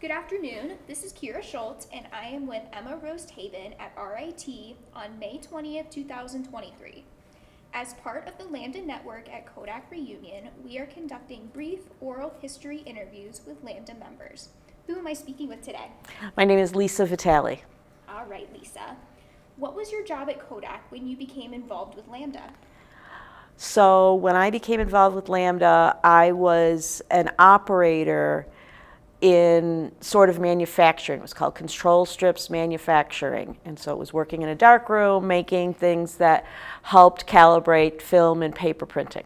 Good afternoon. This is Kira Schultz, and I am with Emma Roast Haven at RIT on May 20th, 2023. As part of the Lambda Network at Kodak Reunion, we are conducting brief oral history interviews with Lambda members. Who am I speaking with today? My name is Lisa Vitale. All right, Lisa. What was your job at Kodak when you became involved with Lambda? So when I became involved with Lambda, I was an operator in sort of manufacturing. It was called control strips manufacturing. And so it was working in a dark room, making things that helped calibrate film and paper printing.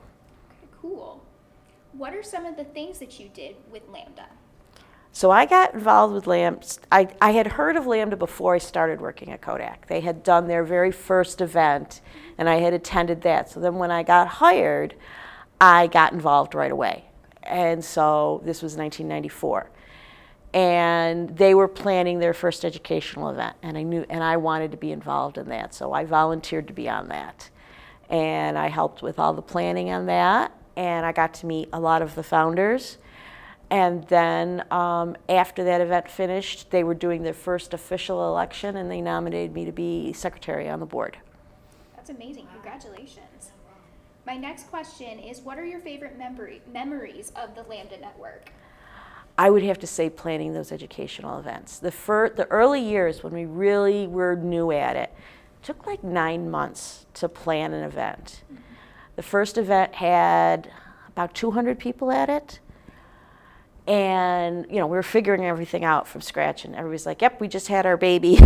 Okay, cool. What are some of the things that you did with Lambda? So I got involved with Lambda. I had heard of Lambda before I started working at Kodak. They had done their very first event, and I had attended that. So then when I got hired, I got involved right away. And so this was 1994. And they were planning their first educational event, and I wanted to be involved in that. So I volunteered to be on that. And I helped with all the planning on that, and I got to meet a lot of the founders. And then after that event finished, they were doing their first official election, and they nominated me to be secretary on the board. That's amazing. Congratulations. My next question is, what are your favorite memories of the Lambda Network? I would have to say planning those educational events. The early years when we really were new at it, took like 9 months to plan an event. Mm-hmm. The first event had about 200 people at it. And, we were figuring everything out from scratch, and everybody's like, yep, we just had our baby.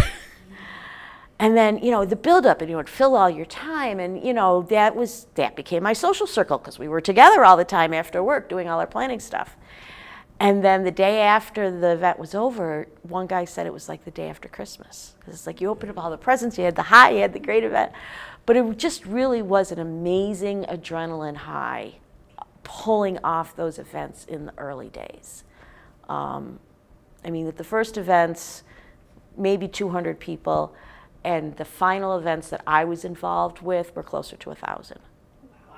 And then, the buildup, and would fill all your time, and, that became my social circle, because we were together all the time after work doing all our planning stuff. And then the day after the event was over, one guy said it was like the day after Christmas. Because it's like you opened up all the presents, you had the high, you had the great event. But it just really was an amazing adrenaline high pulling off those events in the early days. At the first events, maybe 200 people, and the final events that I was involved with were closer to 1,000. Wow.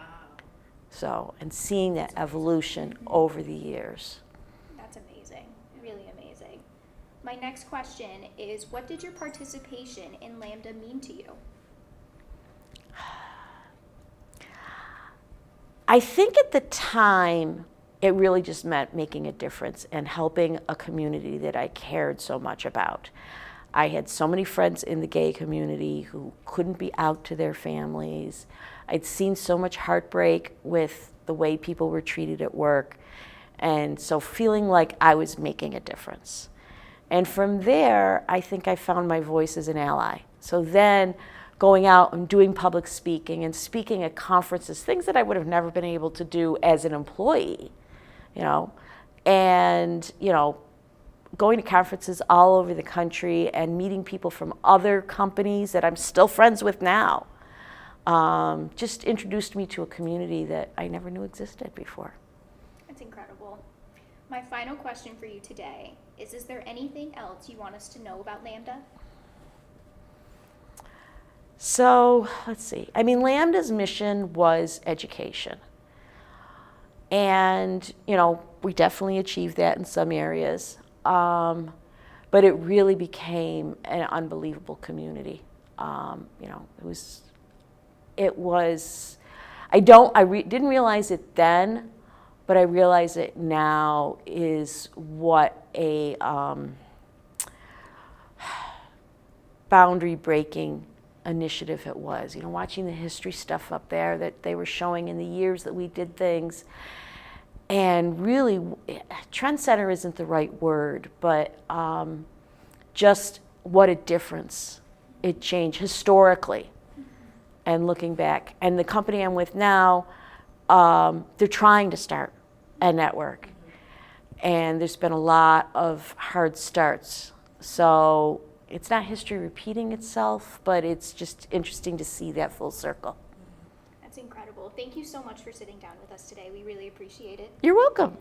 So, and seeing that evolution over the years. That's amazing, really amazing. My next question is, what did your participation in Lambda mean to you? I think at the time, it really just meant making a difference and helping a community that I cared so much about. I had so many friends in the gay community who couldn't be out to their families. I'd seen so much heartbreak with the way people were treated at work. And so feeling like I was making a difference. And from there, I think I found my voice as an ally. So then going out and doing public speaking and speaking at conferences, things that I would have never been able to do as an employee, and, going to conferences all over the country and meeting people from other companies that I'm still friends with now, just introduced me to a community that I never knew existed before. That's incredible. My final question for you today is there anything else you want us to know about Lambda? So, let's see. Lambda's mission was education. And, we definitely achieved that in some areas. But it really became an unbelievable community. Didn't realize it then, but I realize it now is what a boundary-breaking initiative it was. Watching the history stuff up there that they were showing in the years that we did things. And really, trendsetter isn't the right word, but just what a difference it changed historically and looking back. And the company I'm with now, they're trying to start a network. And there's been a lot of hard starts. So it's not history repeating itself, but it's just interesting to see that full circle. That's incredible. Thank you so much for sitting down with us today. We really appreciate it. You're welcome.